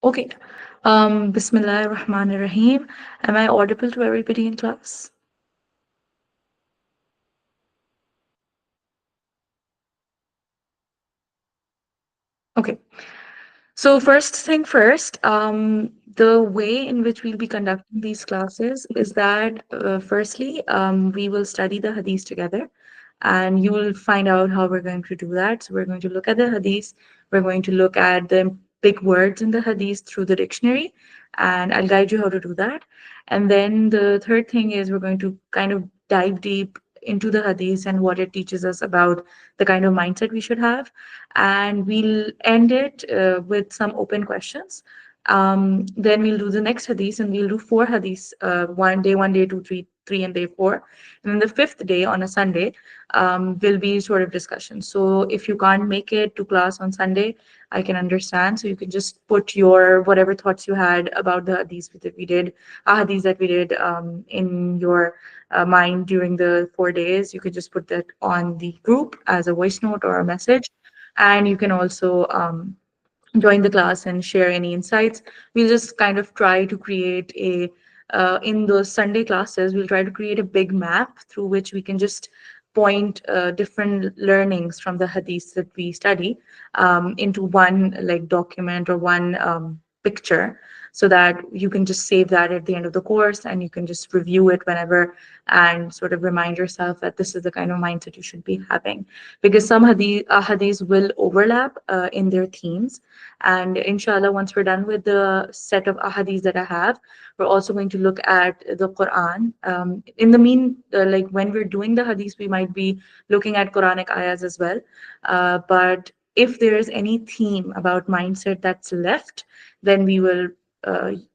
Okay. Bismillah ar-Rahman ar-Rahim. Am I audible to everybody in class? Okay. So first thing first, the way in which we'll be conducting these classes is that firstly, we will study the hadith together, and you will find out how we're going to do that. So we're going to look at the hadith, we're going to look at the big words in the hadith through the dictionary, and I'll guide you how to do that. And then the third thing is we're going to kind of dive deep into the hadith and what it teaches us about the kind of mindset we should have, and we'll end it with some open questions. Then we'll do the next hadith, and we'll do four hadiths: one day, two, three, and day four. And then the fifth day on a Sunday will be sort of discussion. So if you can't make it to class on Sunday, I can understand. So you can just put your whatever thoughts you had about the hadiths that we did in your mind during the 4 days. You could just put that on the group as a voice note or a message, and you can also join the class and share any insights. We'll just kind of try to create a in those Sunday classes, we'll try to create a big map through which we can just point different learnings from the hadiths that we study into one like document or one picture, so that you can just save that at the end of the course and you can just review it whenever and sort of remind yourself that this is the kind of mindset you should be having, because some hadiths will overlap in their themes. And inshallah, once we're done with the set of ahadith that I have, we're also going to look at the Quran. In the like when we're doing the hadith, we might be looking at Quranic ayahs as well. But if there is any theme about mindset that's left, then we will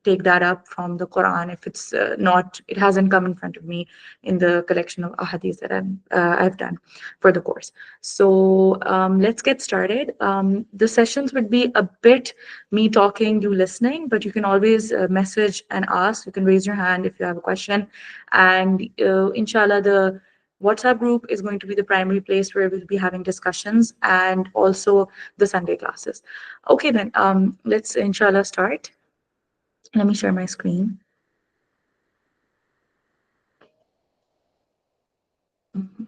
take that up from the Quran if it's not, it hasn't come in front of me in the collection of ahadith that I've done for the course. So let's get started. The sessions would be a bit me talking, you listening, but you can always message and ask. You can raise your hand if you have a question. And inshallah, the WhatsApp group is going to be the primary place where we'll be having discussions and also the Sunday classes. Okay, then let's inshallah start. Let me share my screen. Mhm.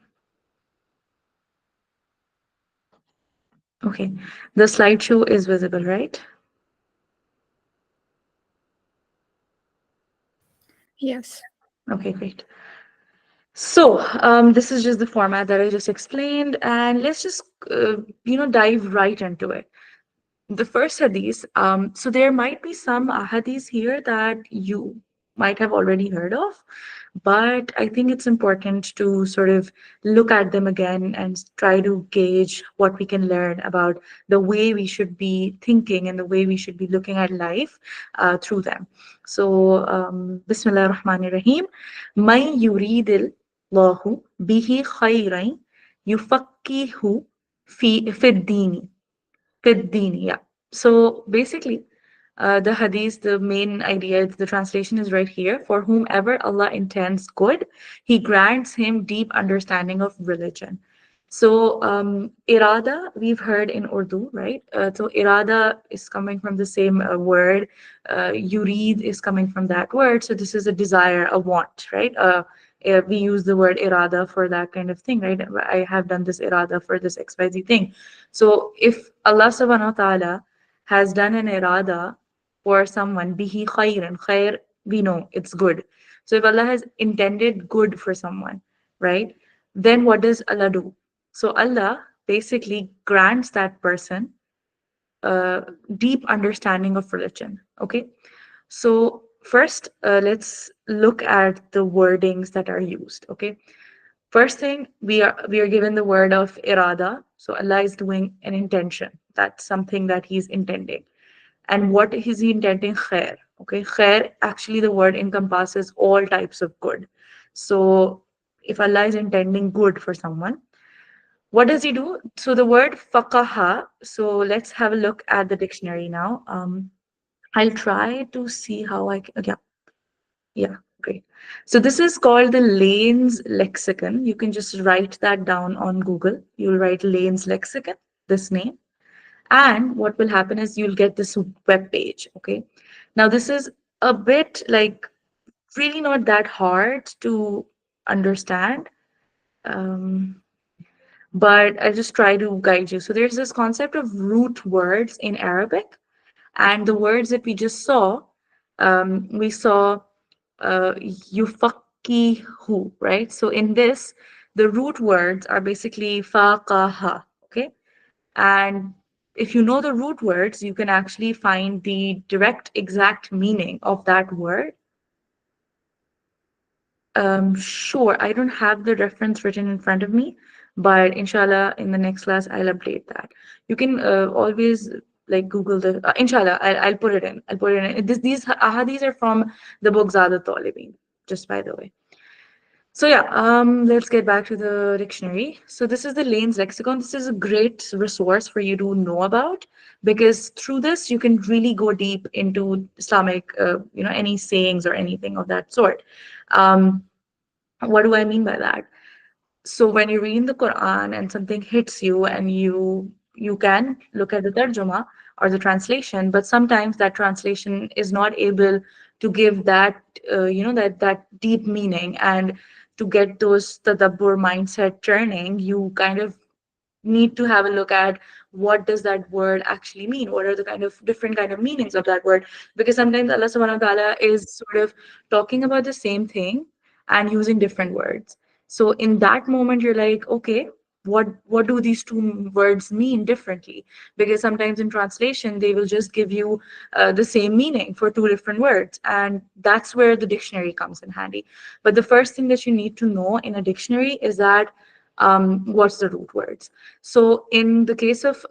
Okay, the slideshow is visible, right? Yes. Okay, great. So, this is just the format that I just explained, and let's just dive right into it. The first hadith. So there might be some hadiths here that you might have already heard of, but I think it's important to sort of look at them again and try to gauge what we can learn about the way we should be thinking and the way we should be looking at life through them. So, Bismillah ar-Rahman ar-Rahim. Man yuridil Allahu bihi khayran yufaqihu fi dini. Fiddin, yeah. So basically, the hadith, the main idea, the translation is right here. For whomever Allah intends good, He grants him deep understanding of religion. So, irada, we've heard in Urdu, right? So, irada is coming from the same word. Yurid is coming from that word. So, this is a desire, a want, right? We use the word irada for that kind of thing, right? I have done this irada for this XYZ thing. So if Allah subhanahu wa ta'ala has done an irada for someone, bihi khayran, khair, we know it's good. So if Allah has intended good for someone, right, then what does Allah do? So Allah basically grants that person a deep understanding of religion. Okay. So first, let's look at the wordings that are used. Okay. First thing, we are given the word of irada. So Allah is doing an intention. That's something that He's intending. And what is He intending? Khair. Okay, khair, actually the word encompasses all types of good. So if Allah is intending good for someone, what does He do? So the word faqaha. So let's have a look at the dictionary now. I'll try to see how I can. Yeah, yeah, great. So this is called the Lane's Lexicon. You can just write that down on Google. You'll write Lane's Lexicon, this name. And what will happen is you'll get this web page. Okay. Now, this is a bit like really not that hard to understand. Um, but I'll just try to guide you. So there's this concept of root words in Arabic, and the words that we just saw, we saw yufaqihu, right? So in this, the root words are basically faqaha, okay? And if you know the root words, you can actually find the direct exact meaning of that word. Sure, I don't have the reference written in front of me, but inshallah, in the next class, I'll update that. You can always like Google the, inshallah, I'll put it in. I'll put it in. These ahadis are from the book Zad al-Talibin, just by the way. So yeah, let's get back to the dictionary. So this is the Lane's lexicon. This is a great resource for you to know about because through this you can really go deep into Islamic, any sayings or anything of that sort. Um, what do I mean by that? So when you read the Quran and something hits you and you can look at the tarjuma or the translation, but sometimes that translation is not able to give that that deep meaning, and to get those tadabbur mindset turning, you kind of need to have a look at what does that word actually mean, what are the kind of different kind of meanings of that word, because sometimes Allah subhanahu wa ta'ala is sort of talking about the same thing and using different words. So in that moment you're like, okay, what do these two words mean differently? Because sometimes in translation they will just give you the same meaning for two different words, and that's where the dictionary comes in handy. But the first thing that you need to know in a dictionary is that what's the root words. So in the case of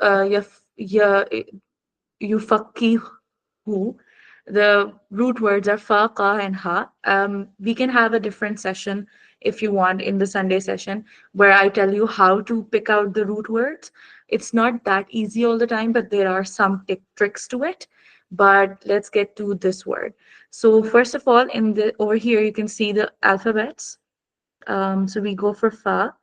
yufaqihu, the root words are fa, ka, and ha. We can have a different session if you want in the Sunday session where I tell you how to pick out the root words. It's not that easy all the time, but there are some tricks to it. But let's get to this word. So first of all, in the over here you can see the alphabets. So we go for fa.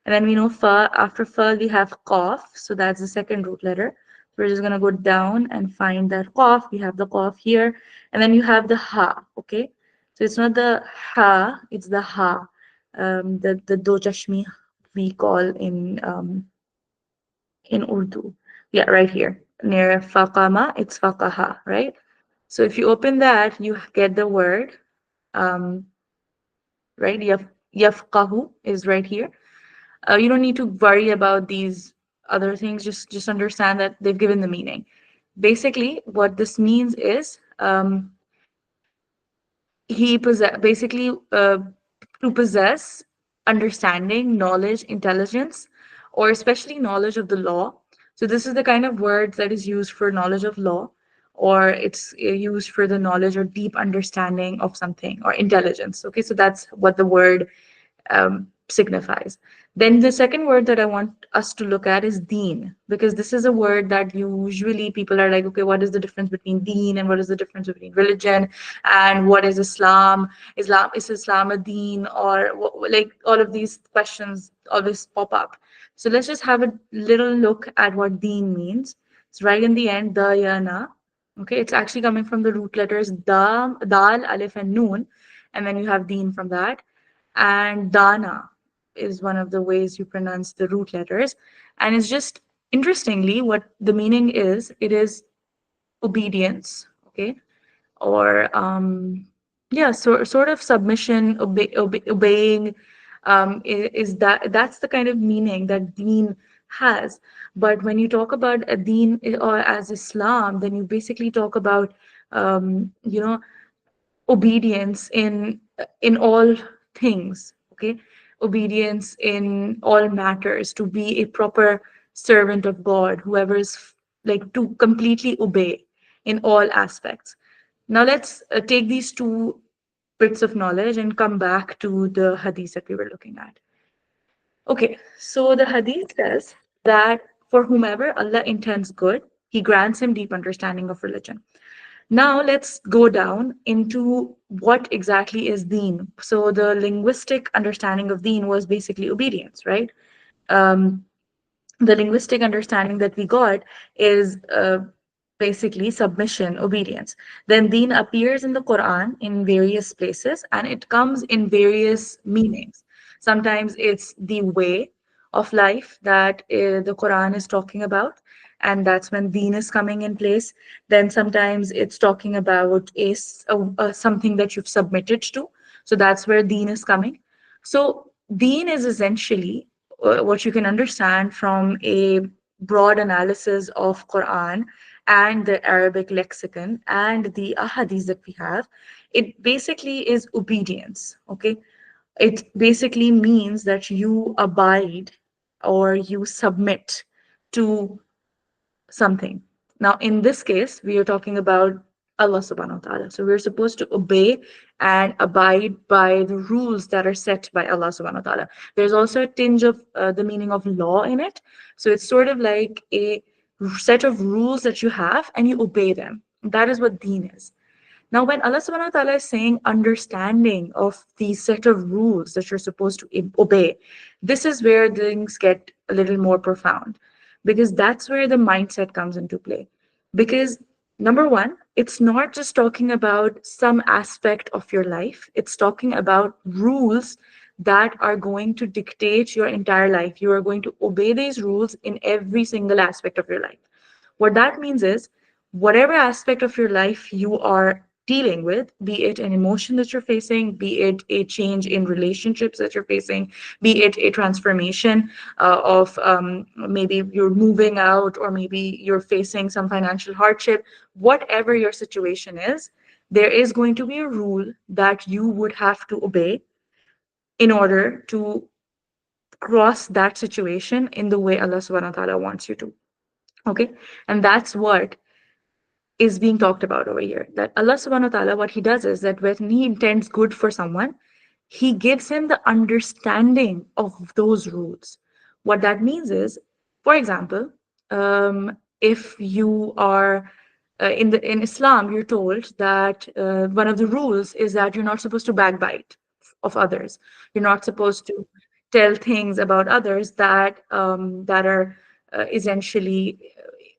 And then we know fa, after fa, we have qaf. So that's the second root letter. So we're just going to go down and find that qaf. We have the qaf here. And then you have the ha, okay? So it's not the ha, it's the ha. The do chashmi we call in Urdu. Yeah, right here. Near faqama, it's faqaha, right? So if you open that, you get the word, um, right? Yafqahu is right here. You don't need to worry about these other things. Just understand that they've given the meaning. Basically, what this means is basically to possess understanding, knowledge, intelligence, or especially knowledge of the law. So this is the kind of word that is used for knowledge of law, or it's used for the knowledge or deep understanding of something or intelligence. Okay, so that's what the word signifies. Then the second word that I want us to look at is deen, because this is a word that usually people are like, okay, what is the difference between deen and what is the difference between religion and what is Islam? Islam is Islam a deen, or like all of these questions always pop up. So let's just have a little look at what deen means. It's right in the end, da ya na. Okay, it's actually coming from the root letters da, dal, alif, and noon, and then you have deen from that. And Dana is one of the ways you pronounce the root letters. And it's just interestingly what the meaning is. It is obedience, okay, or yeah, sort of submission, obeying. Is that's the kind of meaning that Deen has. But when you talk about a Deen or as Islam, then you basically talk about um, you know obedience in all things, okay, obedience in all matters, to be a proper servant of God, whoever is like to completely obey in all aspects. Now let's take these two bits of knowledge and come back to the hadith that we were looking at. Okay, so the hadith says that for whomever Allah intends good, he grants him deep understanding of religion. Now let's go down into what exactly is deen. So the linguistic understanding of deen was basically obedience, right? Um, The linguistic understanding that we got is basically submission, obedience. Then deen appears in the Quran in various places and it comes in various meanings. Sometimes it's the way of life that the Quran is talking about, and that's when deen is coming in place. Then sometimes it's talking about something that you've submitted to. So that's where deen is coming. So deen is essentially what you can understand from a broad analysis of Quran and the Arabic lexicon and the ahadith that we have. It basically is obedience. Okay, it basically means that you abide or you submit to something. Now, in this case, we are talking about Allah subhanahu wa ta'ala. So we're supposed to obey and abide by the rules that are set by Allah subhanahu wa ta'ala. There's also a tinge of the meaning of law in it. So it's sort of like a set of rules that you have and you obey them. That is what deen is. Now, when Allah subhanahu wa ta'ala is saying understanding of the set of rules that you're supposed to obey, this is where things get a little more profound because that's where the mindset comes into play. Because number one, it's not just talking about some aspect of your life, it's talking about rules that are going to dictate your entire life. You are going to obey these rules in every single aspect of your life. What that means is, whatever aspect of your life you are dealing with, be it an emotion that you're facing, be it a change in relationships that you're facing, be it a transformation of maybe you're moving out, or maybe you're facing some financial hardship, whatever your situation is, there is going to be a rule that you would have to obey in order to cross that situation in the way Allah subhanahu wa ta'ala wants you to. Okay. And that's what is being talked about over here. That Allah subhanahu wa ta'ala, what He does is that when He intends good for someone, He gives him the understanding of those rules. What that means is, for example, if you are in Islam, you're told that one of the rules is that you're not supposed to backbite of others. You're not supposed to tell things about others that are essentially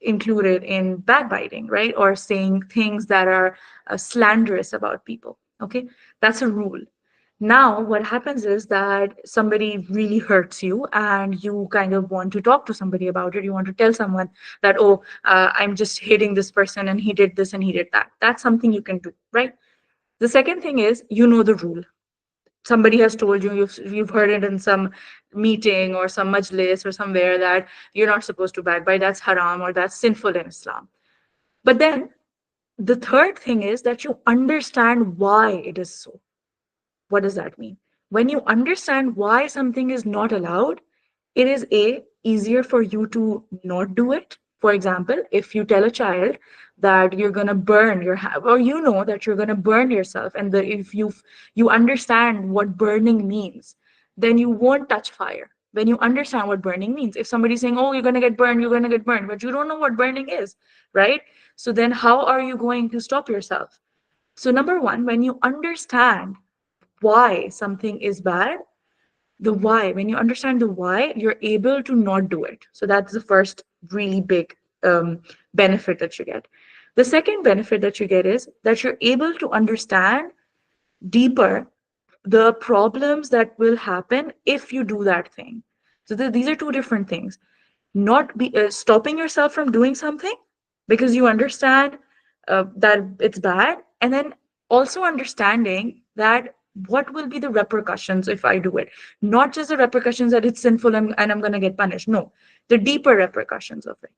included in backbiting, right? Or saying things that are slanderous about people. Okay, that's a rule. Now, what happens is that somebody really hurts you and you kind of want to talk to somebody about it. You want to tell someone that, oh, I'm just hating this person and he did this and he did that. That's something you can do, right? The second thing is, you know the rule. Somebody has told you, you've heard it in some meeting or some majlis or somewhere that you're not supposed to backbite. That's haram or that's sinful in Islam. But then the third thing is that you understand why it is so. What does that mean? When you understand why something is not allowed, it is easier for you to not do it. For example, if you tell a child that you're going to burn your or you know that you're going to burn yourself, and if you understand what burning means, then you won't touch fire. When you understand what burning means, if somebody's saying, oh, you're going to get burned, you're going to get burned, but you don't know what burning is, right? So then how are you going to stop yourself? So number one, when you understand why something is bad, the why, when you understand the why, you're able to not do it. So that's the first really big benefit that you get. The second benefit that you get is that you're able to understand deeper the problems that will happen if you do that thing. So these are two different things. Not be stopping yourself from doing something because you understand that it's bad, and then also understanding that what will be the repercussions if I do it. Not just the repercussions that it's sinful and I'm going to get punished. No, the deeper repercussions of it.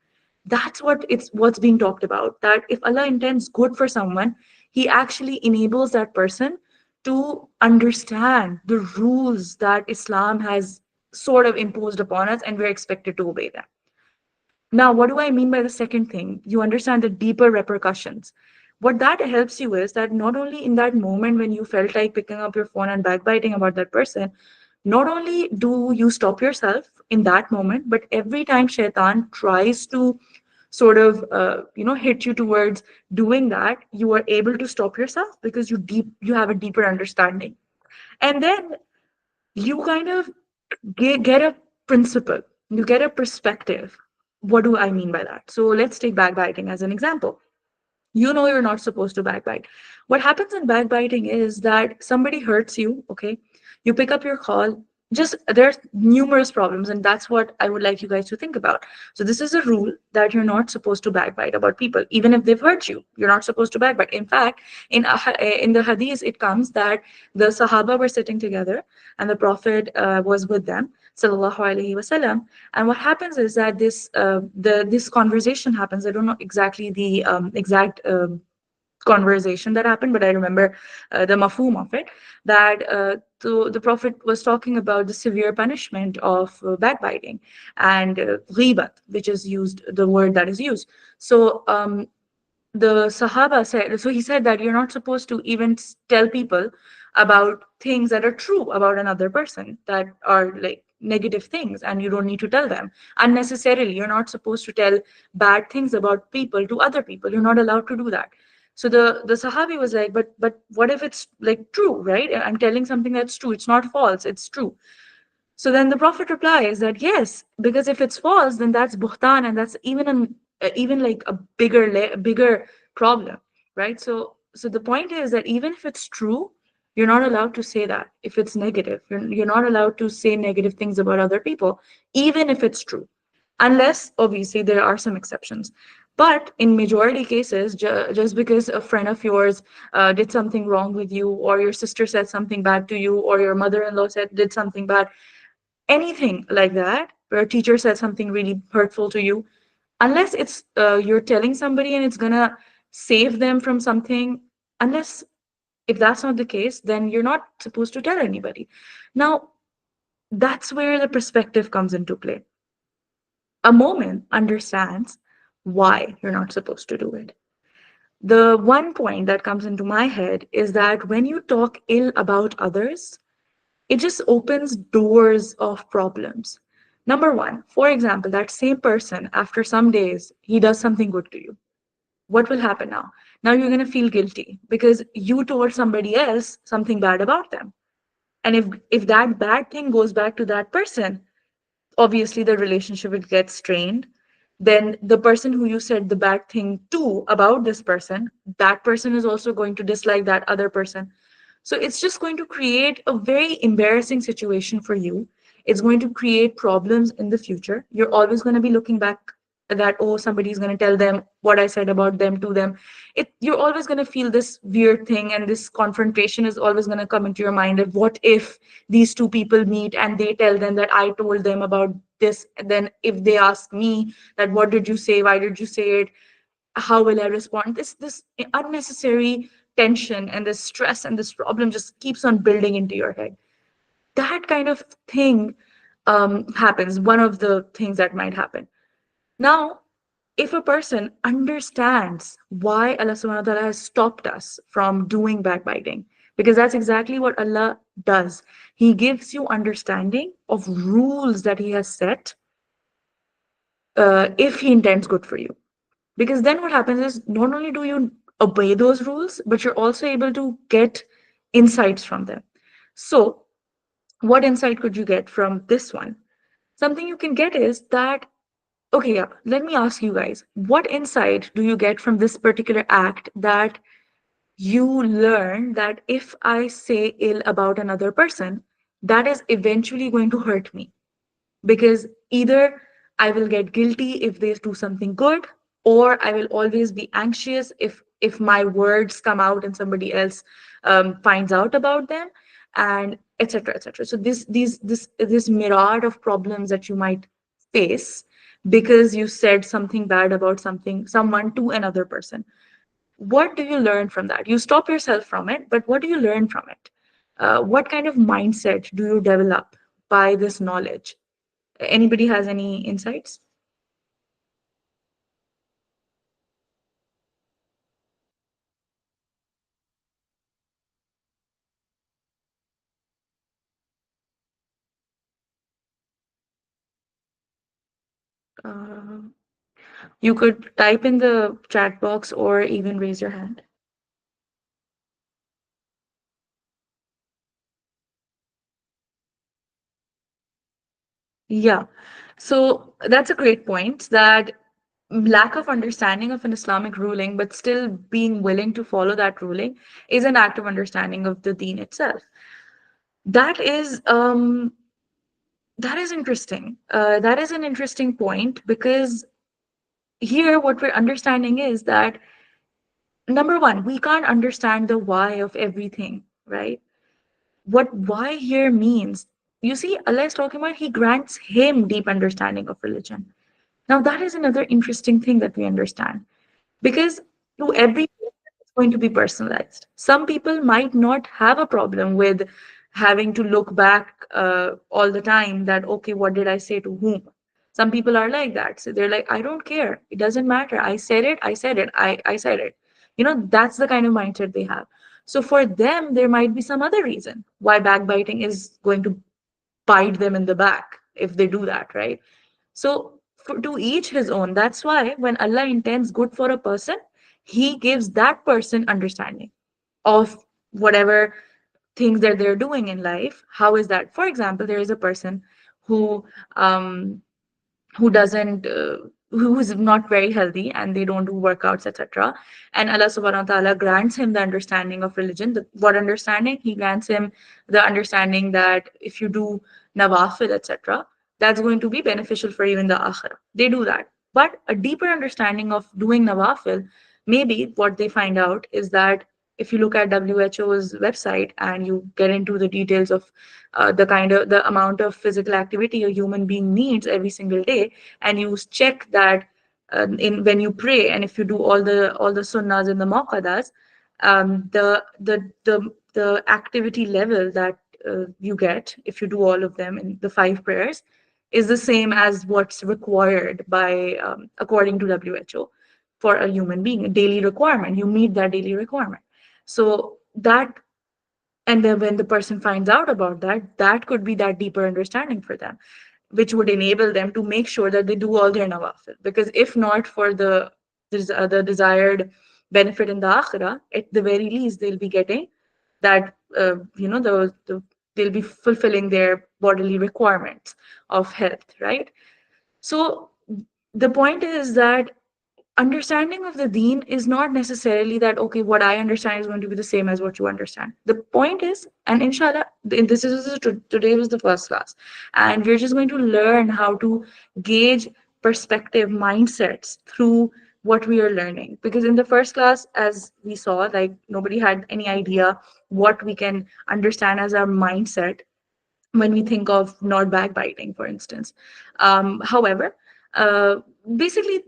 That's what's being talked about. That if Allah intends good for someone, He actually enables that person to understand the rules that Islam has sort of imposed upon us, and we're expected to obey them. Now, what do I mean by the second thing? You understand the deeper repercussions. What that helps you is that not only in that moment when you felt like picking up your phone and backbiting about that person, not only do you stop yourself in that moment, but every time shaitan tries to sort of hit you towards doing that, you are able to stop yourself because you have a deeper understanding. And then you kind of get a principle. You get a perspective. What do I mean by that? So let's take backbiting as an example. You know you're not supposed to backbite. What happens in backbiting is that somebody hurts you, okay? You pick up your call. Just there's numerous problems, and that's what I would like you guys to think about. So this is a rule that you're not supposed to backbite about people, even if they've hurt you. You're not supposed to backbite. In fact, in the hadith, it comes that the Sahaba were sitting together, and the Prophet was with them, sallallahu alaihi wasallam. And what happens is that this conversation happens. I don't know exactly the exact conversation that happened, but I remember the mafhum of it, that the Prophet was talking about the severe punishment of backbiting and ghibat, which is used, the word that is used. So the Sahaba said, so he said that you're not supposed to even tell people about things that are true about another person, that are like negative things, and you don't need to tell them unnecessarily. You're not supposed to tell bad things about people to other people. You're not allowed to do that. So the Sahabi was like, but what if it's like true, right? I'm telling something that's true. It's not false, it's true. So then the Prophet replies that yes, because if it's false, then that's buhtan, and that's even like a bigger problem, right? So the point is that even if it's true, you're not allowed to say that. If it's negative, you're not allowed to say negative things about other people, even if it's true, unless obviously there are some exceptions. But in majority cases, just because a friend of yours did something wrong with you, or your sister said something bad to you, or your mother-in-law said did something bad, anything like that, where a teacher said something really hurtful to you, unless it's you're telling somebody and it's gonna save them from something, unless if that's not the case, then you're not supposed to tell anybody. Now, that's where the perspective comes into play. A moment understands why you're not supposed to do it. The one point that comes into my head is that when you talk ill about others, it just opens doors of problems. Number one, for example, that same person, after some days, he does something good to you. What will happen now? Now you're going to feel guilty because you told somebody else something bad about them. And if that bad thing goes back to that person, obviously the relationship will get strained. Then the person who you said the bad thing to about this person, that person is also going to dislike that other person. So it's just going to create a very embarrassing situation for you. It's going to create problems in the future. You're always going to be looking back at that, oh, somebody's going to tell them what I said about them to them. You're always going to feel this weird thing, and this confrontation is always going to come into your mind of what if these two people meet and they tell them that I told them about this. And then if they ask me that what did you say, why did you say it, how will I respond, this unnecessary tension and this stress and this problem just keeps on building into your head. That kind of thing happens, one of the things that might happen. Now, if a person understands why Allah subhanahu wa ta'ala has stopped us from doing backbiting, because that's exactly what Allah does. He gives you understanding of rules that He has set if He intends good for you. Because then what happens is not only do you obey those rules, but you're also able to get insights from them. So, what insight could you get from this one? Something you can get is that, okay, yeah, let me ask you guys, what insight do you get from this particular act that you learn that if I say ill about another person, that is eventually going to hurt me? Because either I will get guilty if they do something good, or I will always be anxious if my words come out and somebody else finds out about them, and etc. etc. So this myriad of problems that you might face because you said something bad about someone to another person. What do you learn from that? You stop yourself from it, but what do you learn from it? What kind of mindset do you develop by this knowledge? Anybody has any insights? Uh, you could type in the chat box or even raise your hand. Yeah. So that's a great point, that lack of understanding of an Islamic ruling, but still being willing to follow that ruling, is an act of understanding of the deen itself. That is that is interesting. That is an interesting point, because here what we're understanding is that, number one, we can't understand the why of everything, right? What why here means, you see, Allah is talking about He grants him deep understanding of religion. Now, that is another interesting thing that we understand, because to every person, it's going to be personalized. Some people might not have a problem with having to look back all the time, that, okay, what did I say to whom? Some people are like that. So they're like, I don't care. It doesn't matter. I said it. I said it. I said it. That's the kind of mindset they have. So for them, there might be some other reason why backbiting is going to bite them in the back if they do that, right? So, to each his own. That's why when Allah intends good for a person, He gives that person understanding of whatever things that they're doing in life. How is that? For example, there is a person who um, doesn't who's not very healthy, and they don't do workouts, etc., and Allah subhanahu wa ta'ala grants him the understanding of religion. What understanding? He grants him the understanding that if you do nawafil, etc., that's going to be beneficial for you in the akhirah. They do that, but a deeper understanding of doing nawafil, maybe what they find out is that if you look at WHO's website and you get into the details of the amount of physical activity a human being needs every single day, and you check that in when you pray, and if you do all the sunnahs and the maqadas, the activity level that you get if you do all of them in the five prayers is the same as what's required by according to WHO for a human being, a daily requirement. You meet that daily requirement. So that, and then when the person finds out about that, that could be that deeper understanding for them, which would enable them to make sure that they do all their nawafil. Because if not for the desired benefit in the akhirah, at the very least, they'll be getting that, they'll be fulfilling their bodily requirements of health, right? So the point is that understanding of the deen is not necessarily that, okay, what I understand is going to be the same as what you understand. The point is, and inshallah, this is today was the first class, and we're just going to learn how to gauge perspective mindsets through what we are learning. Because in the first class, as we saw, like, nobody had any idea what we can understand as our mindset when we think of not backbiting, for instance. However, uh, basically,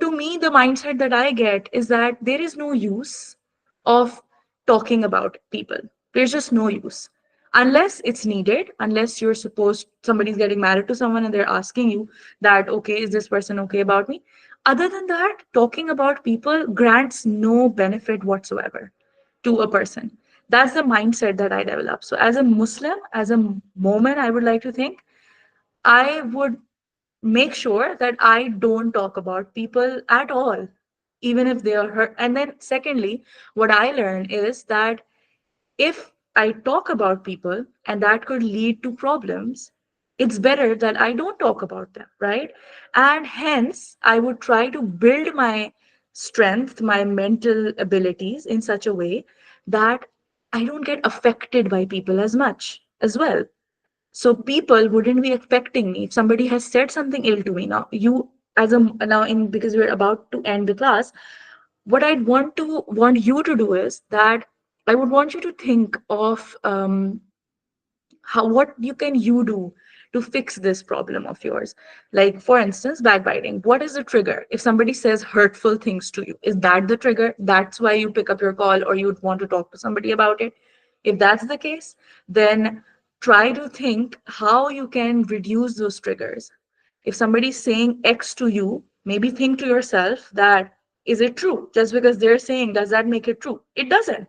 to me, the mindset that I get is that there is no use of talking about people. There's just no use. Unless it's needed, unless somebody's getting married to someone and they're asking you that, okay, is this person okay about me? Other than that, talking about people grants no benefit whatsoever to a person. That's the mindset that I developed. So as a Muslim, as a moment, I would like to think, I would make sure that I don't talk about people at all, even if they are hurt. And then secondly, what I learned is that if I talk about people and that could lead to problems, it's better that I don't talk about them, right? And hence, I would try to build my strength, my mental abilities in such a way that I don't get affected by people as much as well. So people wouldn't be affecting me if somebody has said something ill to me. Now, now in because we're about to end the class, what I'd want you to do is that I would want you to think of how what you do to fix this problem of yours. Like, for instance, backbiting. What is the trigger? If somebody says hurtful things to you, is that the trigger? That's why you pick up your call or you'd want to talk to somebody about it. If that's the case, then try to think how you can reduce those triggers. If somebody's saying X to you, maybe think to yourself that, is it true? Just because they're saying, does that make it true? It doesn't.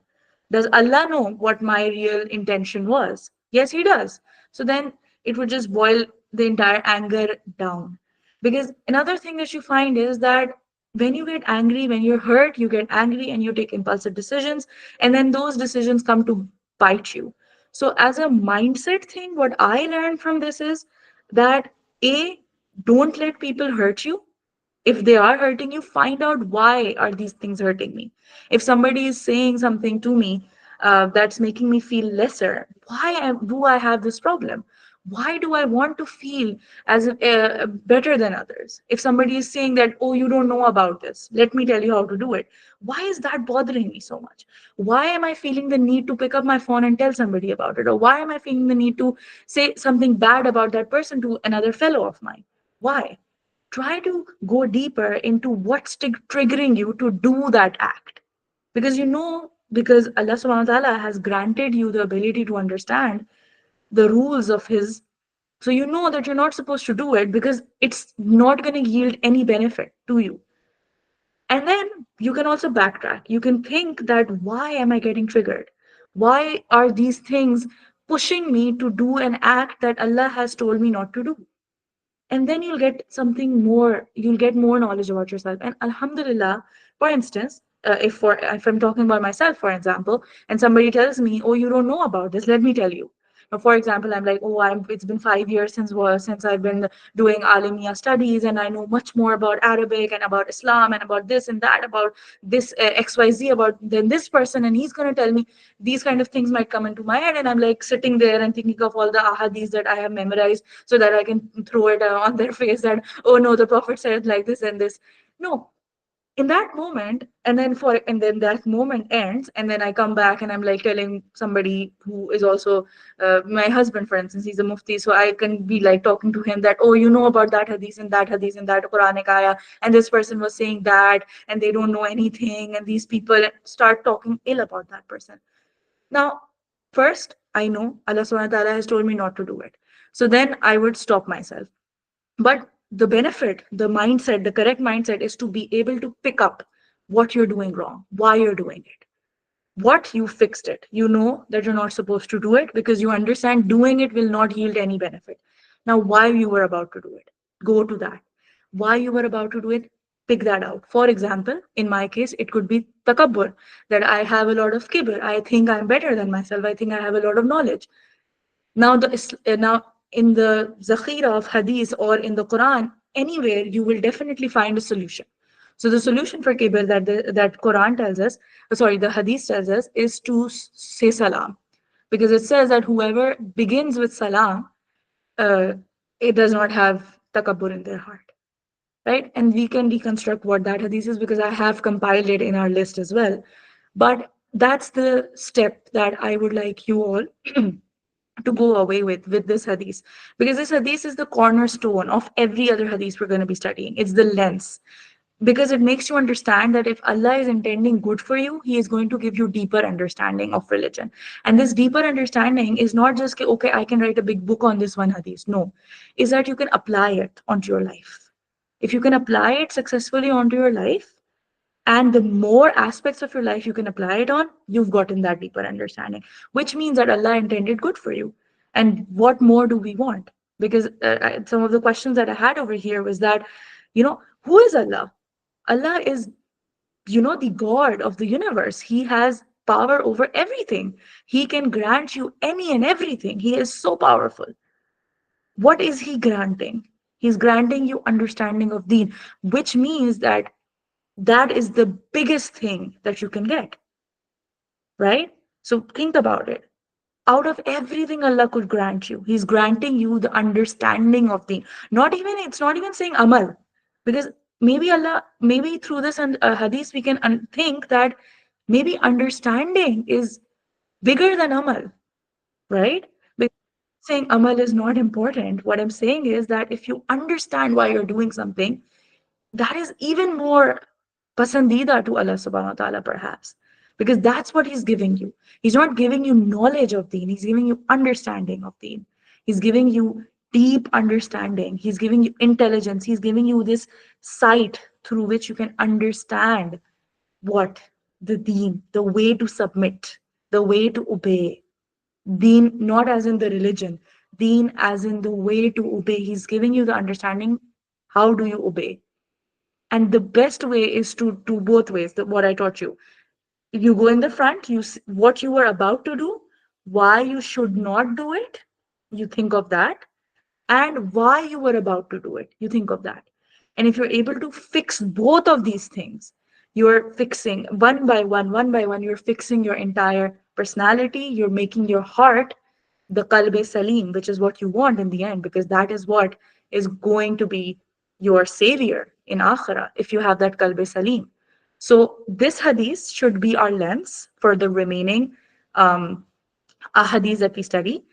Does Allah know what my real intention was? Yes, He does. So then it would just boil the entire anger down. Because another thing that you find is that when you get angry, when you're hurt, you get angry and you take impulsive decisions, and then those decisions come to bite you. So, as a mindset thing, what I learned from this is that A, Don't let people hurt you. If they are hurting you, find out why are these things hurting me. If somebody is saying something to me that's making me feel lesser, do I have this problem? Why do I want to feel as if, better than others? If somebody is saying that, oh, you don't know about this, let me tell you how to do it, why is that bothering me so much? Why am I feeling the need to pick up my phone and tell somebody about it? Or why am I feeling the need to say something bad about that person to another fellow of mine? Why? Try to go deeper into what's triggering you to do that act. Because Allah subhanahu wa ta'ala has granted you the ability to understand the rules of His. So you know that you're not supposed to do it because it's not going to yield any benefit to you. And then you can also backtrack. You can think that why am I getting triggered? Why are these things pushing me to do an act that Allah has told me not to do? And then you'll get more knowledge about yourself. And alhamdulillah, for instance, if I'm talking about myself, for example, and somebody tells me, oh, you don't know about this, let me tell you. Now, for example, I'm like, oh, it's been 5 years since I've been doing alimiya studies, and I know much more about Arabic and about Islam and about this and that, about this XYZ, about then this person, and he's going to tell me these kind of things might come into my head, and I'm like sitting there and thinking of all the ahadis that I have memorized so that I can throw it on their face that, oh no, the Prophet said like this and this. No, in that moment, and then that moment ends, and then I come back and I'm like telling somebody who is also my husband, for instance, he's a mufti, so I can be like talking to him that, oh, you know about that hadith and that hadith and that Quranic ayah, and this person was saying that, and they don't know anything, and these people start talking ill about that person. Now, first, I know Allah subhanahu wa ta'ala has told me not to do it. So then I would stop myself. But the benefit, the mindset, the correct mindset is to be able to pick up what you're doing wrong, why you're doing it. What you fixed it. You know that you're not supposed to do it because you understand doing it will not yield any benefit. Now, why you were about to do it? Go to that. Why you were about to do it? Pick that out. For example, in my case, it could be takabbur, that I have a lot of kibr. I think I'm better than myself. I think I have a lot of knowledge. Now in the zakhira of hadith or in the Quran, anywhere you will definitely find a solution. So the solution for kibr that Quran tells us, sorry, the hadith tells us, is to say salam, because it says that whoever begins with salam, uh, it does not have takabbur in their heart, right? And we can deconstruct what that hadith is because I have compiled it in our list as well. But that's the step that I would like you all to go away with this hadith, because this hadith is the cornerstone of every other hadith we're going to be studying. It's the lens, because it makes you understand that if Allah is intending good for you, He is going to give you deeper understanding of religion. And this deeper understanding is not just okay, I can write a big book on this one hadith. No, is that you can apply it onto your life. If you can apply it successfully onto your life, and the more aspects of your life you can apply it on, you've gotten that deeper understanding, which means that Allah intended good for you. And what more do we want? Because some of the questions that I had over here was that, who is Allah? Allah is, the God of the universe. He has power over everything. He can grant you any and everything. He is so powerful. What is He granting? He's granting you understanding of deen, which means that that is the biggest thing that you can get, right? So think about it. Out of everything Allah could grant you, He's granting you the understanding of the, it's not even saying amal, because maybe through this hadith, we can think that maybe understanding is bigger than amal, right? Because saying amal is not important. What I'm saying is that if you understand why you're doing something, that is even more pasandida to Allah subhanahu wa ta'ala, perhaps. Because that's what He's giving you. He's not giving you knowledge of deen, He's giving you understanding of deen. He's giving you deep understanding. He's giving you intelligence. He's giving you this sight through which you can understand what the deen, the way to submit, the way to obey. Deen, not as in the religion, deen as in the way to obey. He's giving you the understanding. How do you obey? And the best way is to do both ways, what I taught you. You go in the front, what you were about to do, why you should not do it, you think of that, and why you were about to do it. You think of that. And if you're able to fix both of these things, you're fixing one by one, you're fixing your entire personality, you're making your heart the Qalb Saleem, which is what you want in the end, because that is what is going to be your savior in Akhirah if you have that Qalb Saleem. So, this hadith should be our lens for the remaining um, hadiths that we study.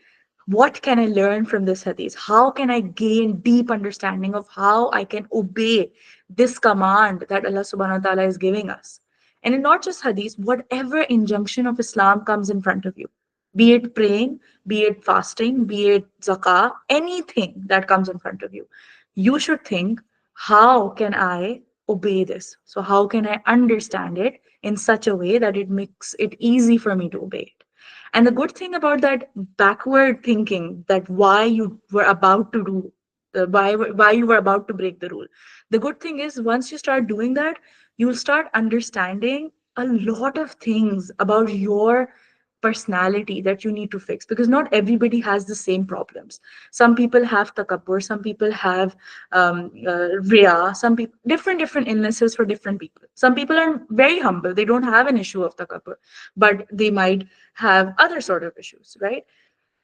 What can I learn from this hadith? How can I gain deep understanding of how I can obey this command that Allah subhanahu wa ta'ala is giving us? And in not just hadith, whatever injunction of Islam comes in front of you, be it praying, be it fasting, be it zakah, anything that comes in front of you, you should think, how can I obey this? So, how can I understand it in such a way that it makes it easy for me to obey it? And the good thing about that backward thinking, that why you were about to do, why you were about to break the rule. The good thing is once you start doing that, you'll start understanding a lot of things about your personality that you need to fix, because not everybody has the same problems. Some people have takabbur, some people have riya, some people different illnesses for different people. Some people are very humble, they don't have an issue of takabbur, but they might have other sort of issues, right?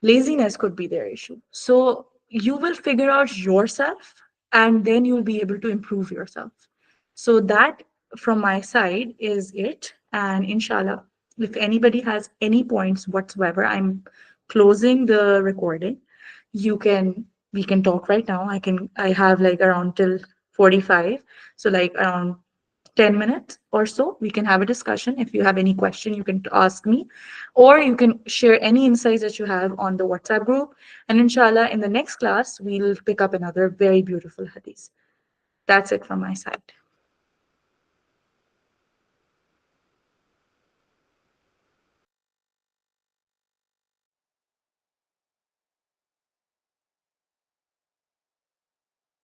Laziness could be their issue. So you will figure out yourself, and then you'll be able to improve yourself. So that from my side is it. And inshallah, if anybody has any points whatsoever, I'm closing the recording. You can We can talk right now. I have like around till 45. So like around 10 minutes or so, we can have a discussion. If you have any question, you can ask me, or you can share any insights that you have on the WhatsApp group. And inshallah, in the next class, we'll pick up another very beautiful hadith. That's it from my side.